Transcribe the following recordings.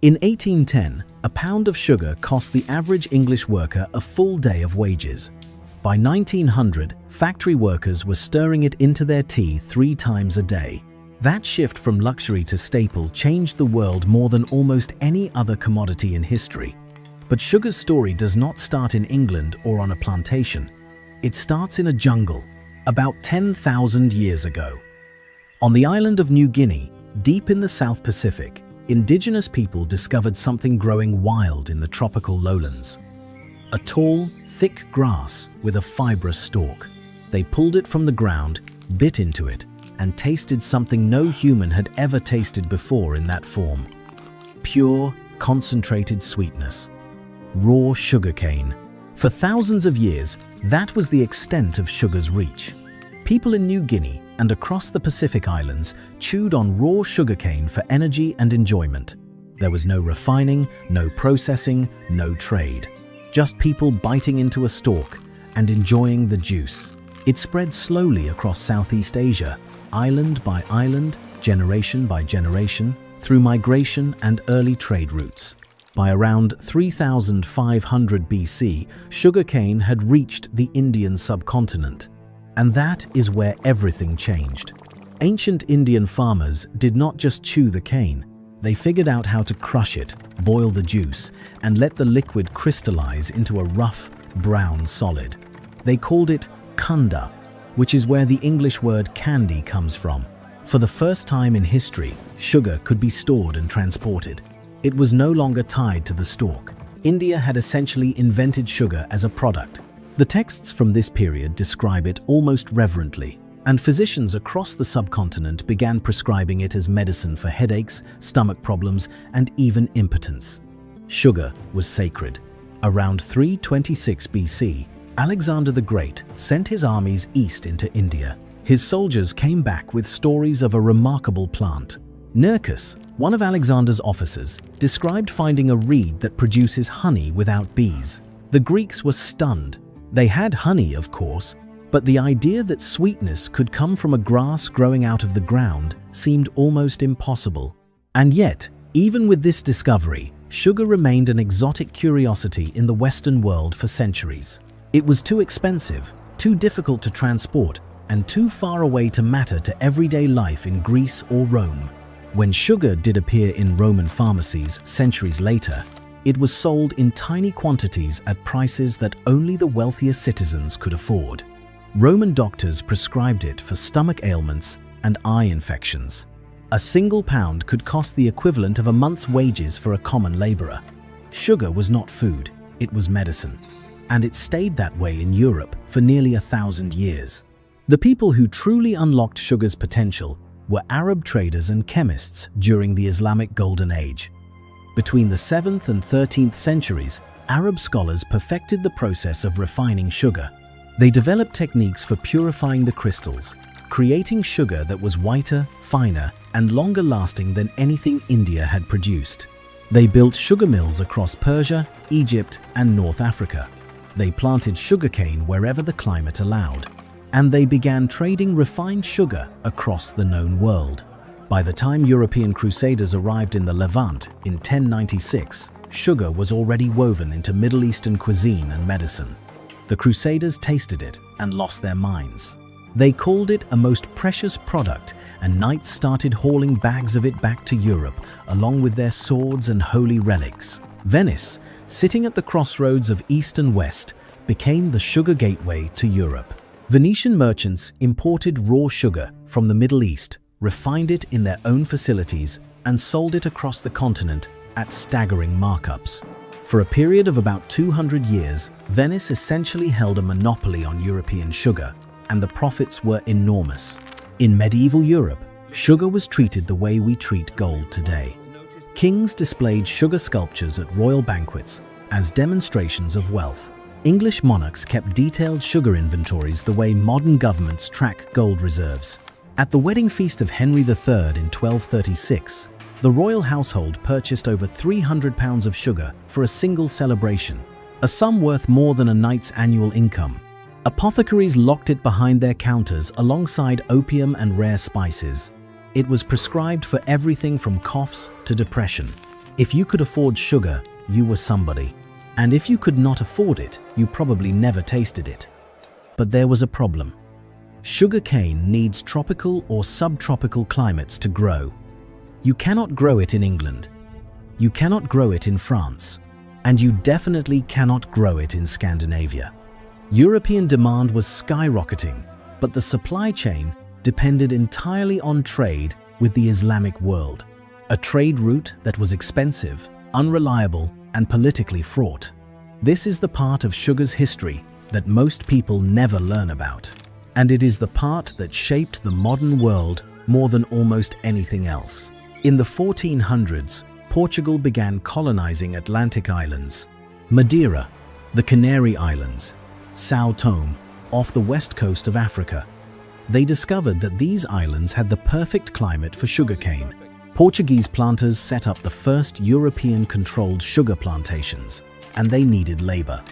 In 1810, a pound of sugar cost the average English worker a full day of wages. By 1900, factory workers were stirring it into their tea 3 times a day. That shift from luxury to staple changed the world more than almost any other commodity in history. But sugar's story does not start in England or on a plantation. It starts in a jungle, about 10,000 years ago. On the island of New Guinea, deep in the South Pacific, indigenous people discovered something growing wild in the tropical lowlands. A tall, thick grass with a fibrous stalk. They pulled it from the ground, bit into it, and tasted something no human had ever tasted before in that form. Pure, concentrated sweetness. Raw sugarcane. For thousands of years, that was the extent of sugar's reach. People in New Guinea and across the Pacific Islands chewed on raw sugarcane for energy and enjoyment. There was no refining, no processing, no trade. Just people biting into a stalk and enjoying the juice. It spread slowly across Southeast Asia, island by island, generation by generation, through migration and early trade routes. By around 3500 BC, sugarcane had reached the Indian subcontinent. And that is where everything changed. Ancient Indian farmers did not just chew the cane. They figured out how to crush it, boil the juice, and let the liquid crystallize into a rough, brown solid. They called it kunda, which is where the English word candy comes from. For the first time in history, sugar could be stored and transported. It was no longer tied to the stalk. India had essentially invented sugar as a product. The texts from this period describe it almost reverently, and physicians across the subcontinent began prescribing it as medicine for headaches, stomach problems, and even impotence. Sugar was sacred. Around 326 BC, Alexander the Great sent his armies east into India. His soldiers came back with stories of a remarkable plant. Nerkes, one of Alexander's officers, described finding a reed that produces honey without bees. The Greeks were stunned. They had honey, of course, but the idea that sweetness could come from a grass growing out of the ground seemed almost impossible. And yet, even with this discovery, sugar remained an exotic curiosity in the Western world for centuries. It was too expensive, too difficult to transport, and too far away to matter to everyday life in Greece or Rome. When sugar did appear in Roman pharmacies centuries later, it was sold in tiny quantities at prices that only the wealthiest citizens could afford. Roman doctors prescribed it for stomach ailments and eye infections. A single pound could cost the equivalent of a month's wages for a common laborer. Sugar was not food, it was medicine. And it stayed that way in Europe for nearly 1,000 years. The people who truly unlocked sugar's potential were Arab traders and chemists during the Islamic Golden Age. Between the 7th and 13th centuries, Arab scholars perfected the process of refining sugar. They developed techniques for purifying the crystals, creating sugar that was whiter, finer, and longer lasting than anything India had produced. They built sugar mills across Persia, Egypt, and North Africa. They planted sugarcane wherever the climate allowed. And they began trading refined sugar across the known world. By the time European crusaders arrived in the Levant in 1096, sugar was already woven into Middle Eastern cuisine and medicine. The crusaders tasted it and lost their minds. They called it a most precious product, and knights started hauling bags of it back to Europe, along with their swords and holy relics. Venice, sitting at the crossroads of East and West, became the sugar gateway to Europe. Venetian merchants imported raw sugar from the Middle East, refined it in their own facilities, and sold it across the continent at staggering markups. For a period of about 200 years, Venice essentially held a monopoly on European sugar, and the profits were enormous. In medieval Europe, sugar was treated the way we treat gold today. Kings displayed sugar sculptures at royal banquets as demonstrations of wealth. English monarchs kept detailed sugar inventories the way modern governments track gold reserves. At the wedding feast of Henry III in 1236, the royal household purchased over 300 pounds of sugar for a single celebration, a sum worth more than a knight's annual income. Apothecaries locked it behind their counters alongside opium and rare spices. It was prescribed for everything from coughs to depression. If you could afford sugar, you were somebody. And if you could not afford it, you probably never tasted it. But there was a problem. Sugarcane needs tropical or subtropical climates to grow. You cannot grow it in England. You cannot grow it in France. And you definitely cannot grow it in Scandinavia. European demand was skyrocketing, but the supply chain depended entirely on trade with the Islamic world, a trade route that was expensive, unreliable, and politically fraught. This is the part of sugar's history that most people never learn about, and it is the part that shaped the modern world more than almost anything else. In the 1400s, Portugal began colonizing Atlantic islands, Madeira, the Canary Islands, São Tomé, off the west coast of Africa. They discovered that these islands had the perfect climate for sugarcane. Portuguese planters set up the first European-controlled sugar plantations, and they needed labor.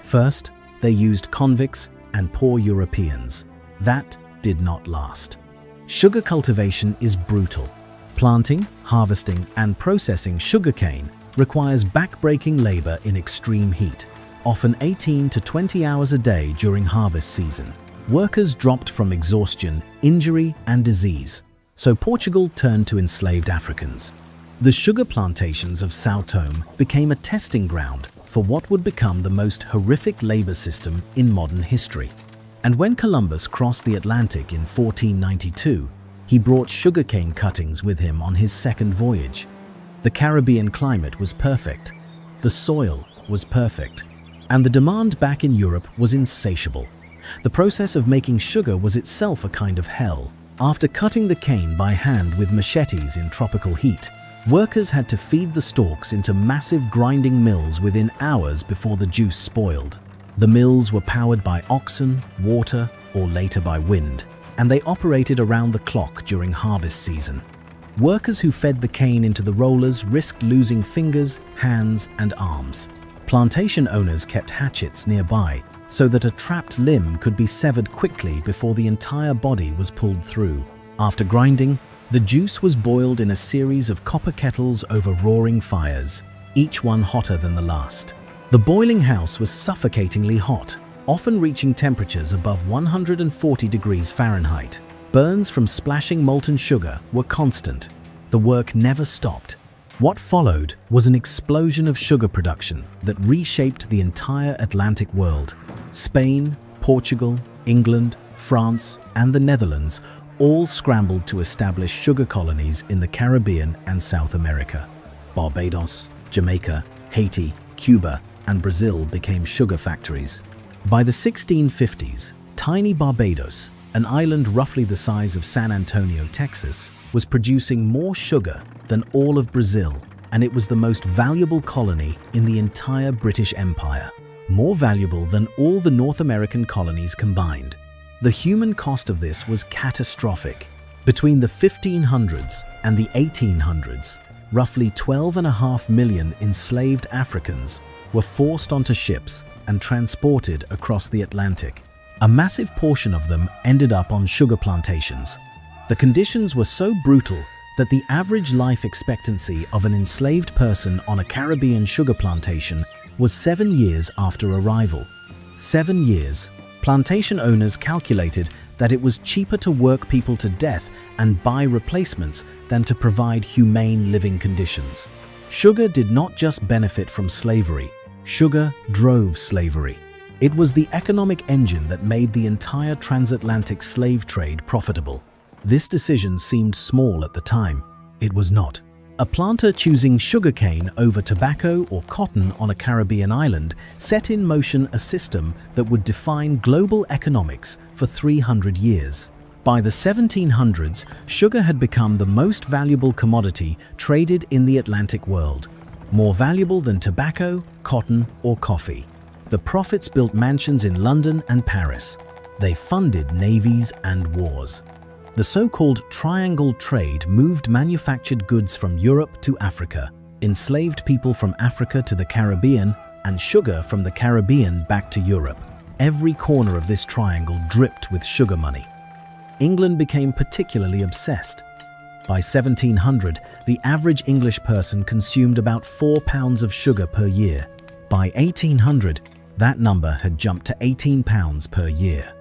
First, they used convicts and poor Europeans. That did not last. Sugar cultivation is brutal. Planting, harvesting, and processing sugarcane requires back-breaking labor in extreme heat, often 18 to 20 hours a day during harvest season. Workers dropped from exhaustion, injury, and disease, so Portugal turned to enslaved Africans. The sugar plantations of São Tomé became a testing ground for what would become the most horrific labor system in modern history. And when Columbus crossed the Atlantic in 1492, he brought sugarcane cuttings with him on his second voyage. The Caribbean climate was perfect, the soil was perfect, and the demand back in Europe was insatiable. The process of making sugar was itself a kind of hell. After cutting the cane by hand with machetes in tropical heat, workers had to feed the stalks into massive grinding mills within hours before the juice spoiled. The mills were powered by oxen, water, or later by wind, and they operated around the clock during harvest season. Workers who fed the cane into the rollers risked losing fingers, hands, and arms. Plantation owners kept hatchets nearby so that a trapped limb could be severed quickly before the entire body was pulled through. After grinding, the juice was boiled in a series of copper kettles over roaring fires, each one hotter than the last. The boiling house was suffocatingly hot, often reaching temperatures above 140 degrees Fahrenheit. Burns from splashing molten sugar were constant. The work never stopped. What followed was an explosion of sugar production that reshaped the entire Atlantic world. Spain, Portugal, England, France, and the Netherlands all scrambled to establish sugar colonies in the Caribbean and South America. Barbados, Jamaica, Haiti, Cuba, and Brazil became sugar factories. By the 1650s, tiny Barbados, an island roughly the size of San Antonio, Texas, was producing more sugar than all of Brazil, and it was the most valuable colony in the entire British Empire, more valuable than all the North American colonies combined. The human cost of this was catastrophic. Between the 1500s and the 1800s, roughly 12.5 million enslaved Africans were forced onto ships and transported across the Atlantic. A massive portion of them ended up on sugar plantations. The conditions were so brutal that the average life expectancy of an enslaved person on a Caribbean sugar plantation was 7 years after arrival. 7 years. Plantation owners calculated that it was cheaper to work people to death and buy replacements than to provide humane living conditions. Sugar did not just benefit from slavery. Sugar drove slavery. It was the economic engine that made the entire transatlantic slave trade profitable. This decision seemed small at the time. It was not. A planter choosing sugarcane over tobacco or cotton on a Caribbean island set in motion a system that would define global economics for 300 years. By the 1700s, sugar had become the most valuable commodity traded in the Atlantic world, more valuable than tobacco, cotton, or coffee. The profits built mansions in London and Paris. They funded navies and wars. The so-called triangle trade moved manufactured goods from Europe to Africa, enslaved people from Africa to the Caribbean, and sugar from the Caribbean back to Europe. Every corner of this triangle dripped with sugar money. England became particularly obsessed. By 1700, the average English person consumed about 4 pounds of sugar per year. By 1800, that number had jumped to 18 pounds per year.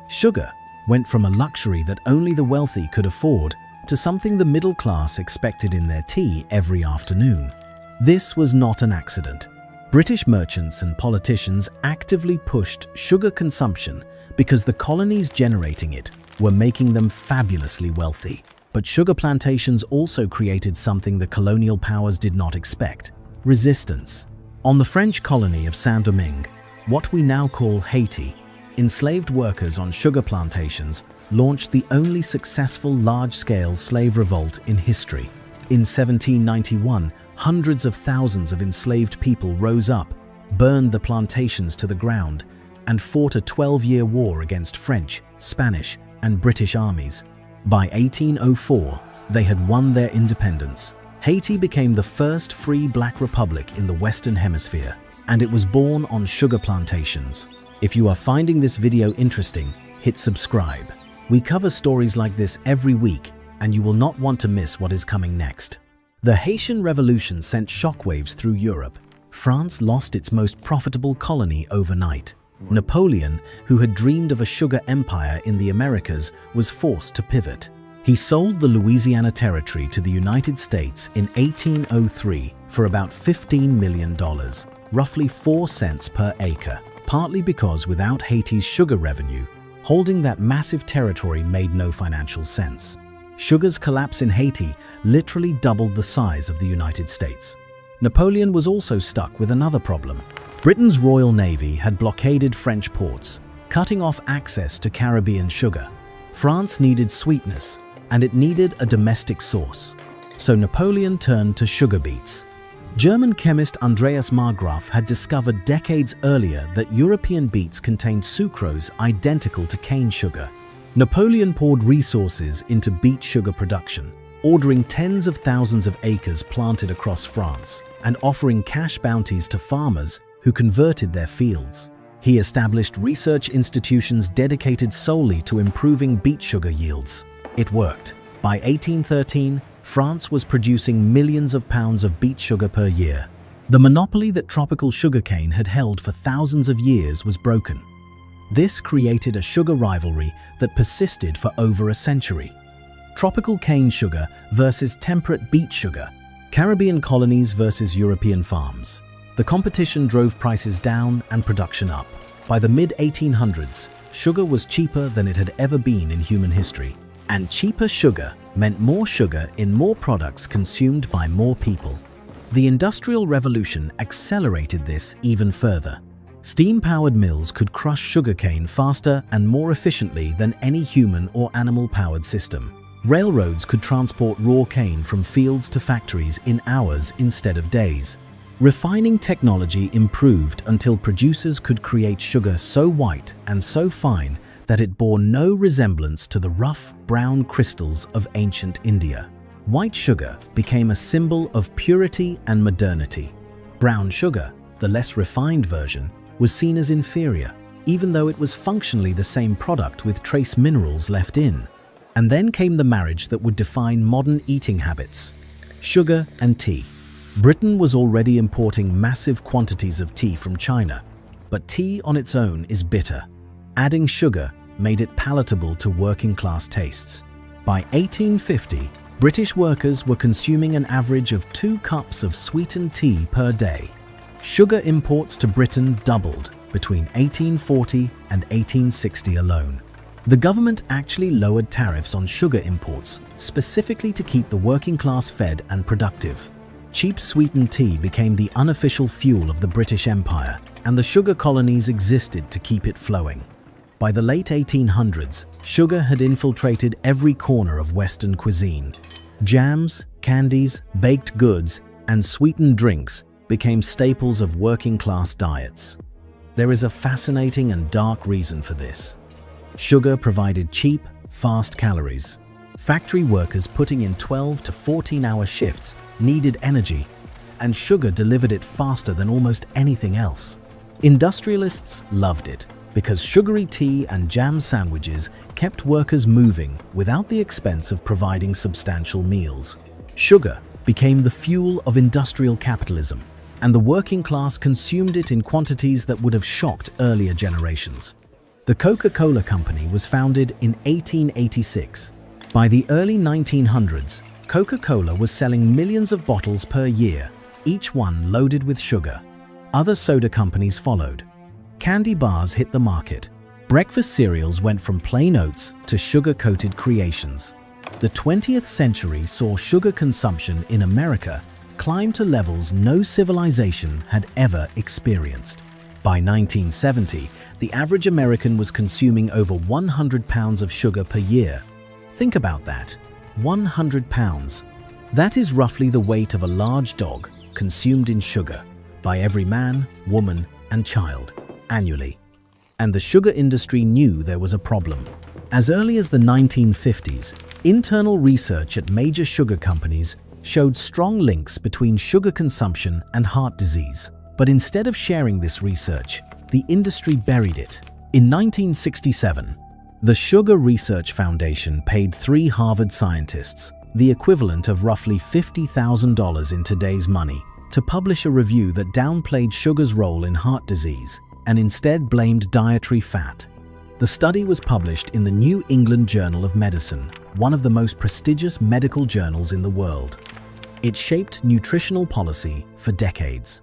Sugar went from a luxury that only the wealthy could afford to something the middle class expected in their tea every afternoon. This was not an accident. British merchants and politicians actively pushed sugar consumption because the colonies generating it were making them fabulously wealthy. But sugar plantations also created something the colonial powers did not expect: resistance. On the French colony of Saint-Domingue, what we now call Haiti, enslaved workers on sugar plantations launched the only successful large-scale slave revolt in history. In 1791, hundreds of thousands of enslaved people rose up, burned the plantations to the ground, and fought a 12-year war against French, Spanish, and British armies. By 1804, they had won their independence. Haiti became the first free black republic in the Western Hemisphere, and it was born on sugar plantations. If you are finding this video interesting, hit subscribe. We cover stories like this every week, and you will not want to miss what is coming next. The Haitian Revolution sent shockwaves through Europe. France lost its most profitable colony overnight. Napoleon, who had dreamed of a sugar empire in the Americas, was forced to pivot. He sold the Louisiana Territory to the United States in 1803 for about $15 million, roughly 4 cents per acre, partly because without Haiti's sugar revenue, holding that massive territory made no financial sense. Sugar's collapse in Haiti literally doubled the size of the United States. Napoleon was also stuck with another problem. Britain's Royal Navy had blockaded French ports, cutting off access to Caribbean sugar. France needed sweetness, and it needed a domestic source. So Napoleon turned to sugar beets. German chemist Andreas Marggraf had discovered decades earlier that European beets contained sucrose identical to cane sugar. Napoleon poured resources into beet sugar production, ordering tens of thousands of acres planted across France and offering cash bounties to farmers who converted their fields. He established research institutions dedicated solely to improving beet sugar yields. It worked. By 1813, France was producing millions of pounds of beet sugar per year. The monopoly that tropical sugarcane had held for thousands of years was broken. This created a sugar rivalry that persisted for over a century. Tropical cane sugar versus temperate beet sugar, Caribbean colonies versus European farms. The competition drove prices down and production up. By the mid-1800s, sugar was cheaper than it had ever been in human history. And cheaper sugar meant more sugar in more products consumed by more people. The Industrial Revolution accelerated this even further. Steam-powered mills could crush sugarcane faster and more efficiently than any human or animal-powered system. Railroads could transport raw cane from fields to factories in hours instead of days. Refining technology improved until producers could create sugar so white and so fine that it bore no resemblance to the rough, brown crystals of ancient India. White sugar became a symbol of purity and modernity. Brown sugar, the less refined version, was seen as inferior, even though it was functionally the same product with trace minerals left in. And then came the marriage that would define modern eating habits: sugar and tea. Britain was already importing massive quantities of tea from China, but tea on its own is bitter. Adding sugar made it palatable to working-class tastes. By 1850, British workers were consuming an average of 2 cups of sweetened tea per day. Sugar imports to Britain doubled between 1840 and 1860 alone. The government actually lowered tariffs on sugar imports specifically to keep the working class fed and productive. Cheap sweetened tea became the unofficial fuel of the British Empire, and the sugar colonies existed to keep it flowing. By the late 1800s, sugar had infiltrated every corner of Western cuisine. Jams, candies, baked goods, and sweetened drinks became staples of working-class diets. There is a fascinating and dark reason for this. Sugar provided cheap, fast calories. Factory workers putting in 12 to 14-hour shifts needed energy, and sugar delivered it faster than almost anything else. Industrialists loved it. because sugary tea and jam sandwiches kept workers moving without the expense of providing substantial meals. Sugar became the fuel of industrial capitalism, and the working class consumed it in quantities that would have shocked earlier generations. The Coca-Cola Company was founded in 1886. By the early 1900s, Coca-Cola was selling millions of bottles per year, each one loaded with sugar. Other soda companies followed. Candy bars hit the market. Breakfast cereals went from plain oats to sugar-coated creations. The 20th century saw sugar consumption in America climb to levels no civilization had ever experienced. By 1970, the average American was consuming over 100 pounds of sugar per year. Think about that. 100 pounds. That is roughly the weight of a large dog consumed in sugar by every man, woman, and child annually. And the sugar industry knew there was a problem. As early as the 1950s, internal research at major sugar companies showed strong links between sugar consumption and heart disease. But instead of sharing this research, the industry buried it. In 1967, the Sugar Research Foundation paid 3 Harvard scientists, the equivalent of roughly $50,000 in today's money, to publish a review that downplayed sugar's role in heart disease and instead blamed dietary fat. The study was published in the New England Journal of Medicine, one of the most prestigious medical journals in the world. It shaped nutritional policy for decades.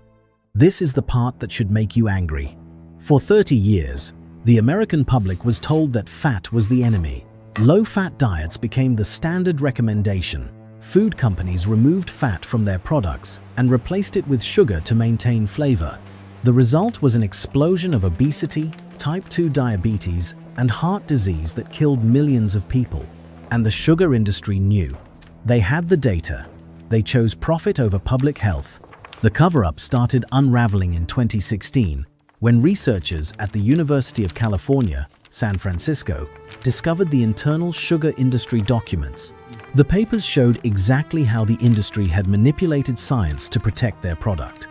This is the part that should make you angry. For 30 years, the American public was told that fat was the enemy. Low-fat diets became the standard recommendation. Food companies removed fat from their products and replaced it with sugar to maintain flavor. The result was an explosion of obesity, type 2 diabetes, and heart disease that killed millions of people. And the sugar industry knew. They had the data. They chose profit over public health. The cover-up started unraveling in 2016 when researchers at the University of California, San Francisco, discovered the internal sugar industry documents. The papers showed exactly how the industry had manipulated science to protect their product.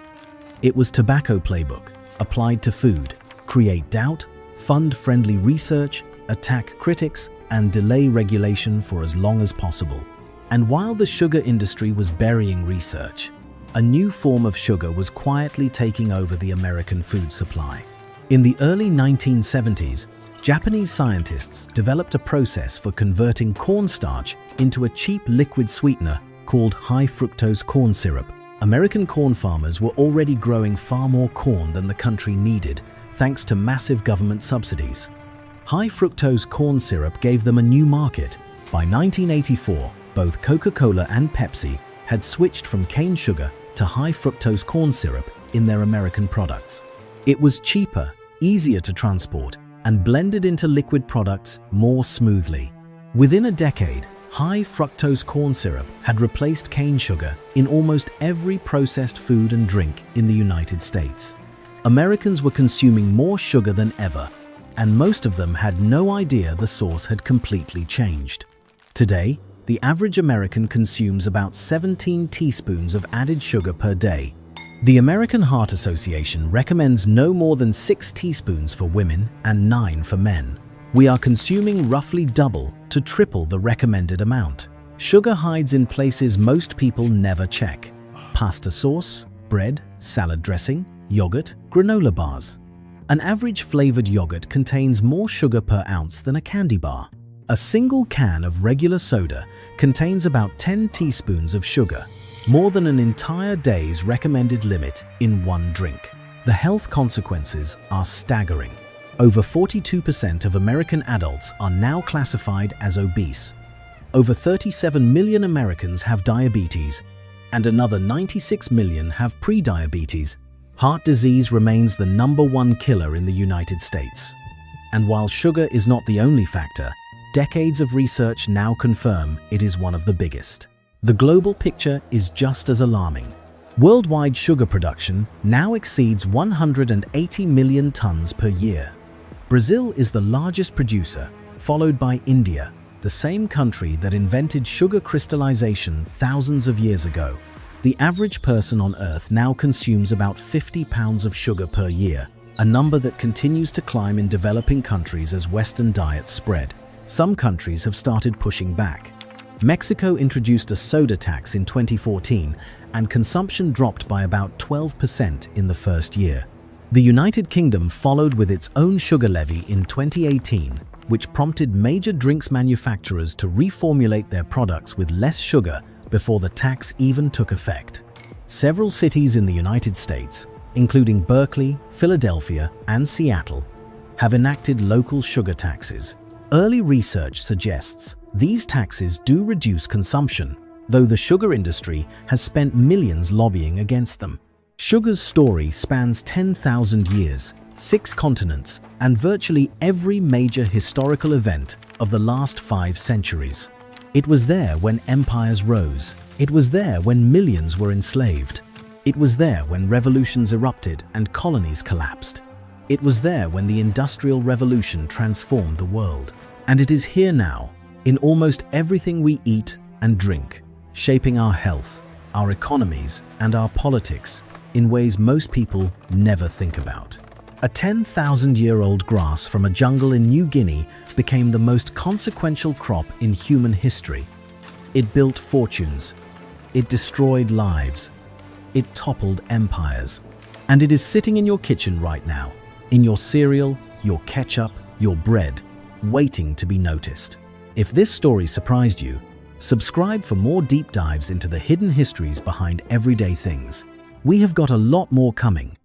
It was tobacco playbook, applied to food: create doubt, fund friendly research, attack critics, and delay regulation for as long as possible. And while the sugar industry was burying research, a new form of sugar was quietly taking over the American food supply. In the early 1970s, Japanese scientists developed a process for converting cornstarch into a cheap liquid sweetener called high fructose corn syrup. American corn farmers were already growing far more corn than the country needed, thanks to massive government subsidies. High fructose corn syrup gave them a new market. By 1984, both Coca-Cola and Pepsi had switched from cane sugar to high fructose corn syrup in their American products. It was cheaper, easier to transport, and blended into liquid products more smoothly. Within a decade, high fructose corn syrup had replaced cane sugar in almost every processed food and drink in the United States. Americans were consuming more sugar than ever, and most of them had no idea the source had completely changed. Today, the average American consumes about 17 teaspoons of added sugar per day. The American Heart Association recommends no more than 6 teaspoons for women and 9 for men. We are consuming roughly double to triple the recommended amount. Sugar hides in places most people never check: pasta sauce, bread, salad dressing, yogurt, granola bars. An average flavored yogurt contains more sugar per ounce than a candy bar. A single can of regular soda contains about 10 teaspoons of sugar, more than an entire day's recommended limit in one drink. The health consequences are staggering. Over 42% of American adults are now classified as obese. Over 37 million Americans have diabetes, and another 96 million have prediabetes. Heart disease remains the #1 killer in the United States. And while sugar is not the only factor, decades of research now confirm it is one of the biggest. The global picture is just as alarming. Worldwide sugar production now exceeds 180 million tons per year. Brazil is the largest producer, followed by India, the same country that invented sugar crystallization thousands of years ago. The average person on Earth now consumes about 50 pounds of sugar per year, a number that continues to climb in developing countries as Western diets spread. Some countries have started pushing back. Mexico introduced a soda tax in 2014, and consumption dropped by about 12% in the first year. The United Kingdom followed with its own sugar levy in 2018, which prompted major drinks manufacturers to reformulate their products with less sugar before the tax even took effect. Several cities in the United States, including Berkeley, Philadelphia, and Seattle, have enacted local sugar taxes. Early research suggests these taxes do reduce consumption, though the sugar industry has spent millions lobbying against them. Sugar's story spans 10,000 years, 6 continents, and virtually every major historical event of the last 5 centuries. It was there when empires rose. It was there when millions were enslaved. It was there when revolutions erupted and colonies collapsed. It was there when the Industrial Revolution transformed the world. And it is here now, in almost everything we eat and drink, shaping our health, our economies, and our politics in ways most people never think about. A 10,000-year-old grass from a jungle in New Guinea became the most consequential crop in human history. It built fortunes. It destroyed lives. It toppled empires. And it is sitting in your kitchen right now, in your cereal, your ketchup, your bread, waiting to be noticed. If this story surprised you, subscribe for more deep dives into the hidden histories behind everyday things. We have got a lot more coming,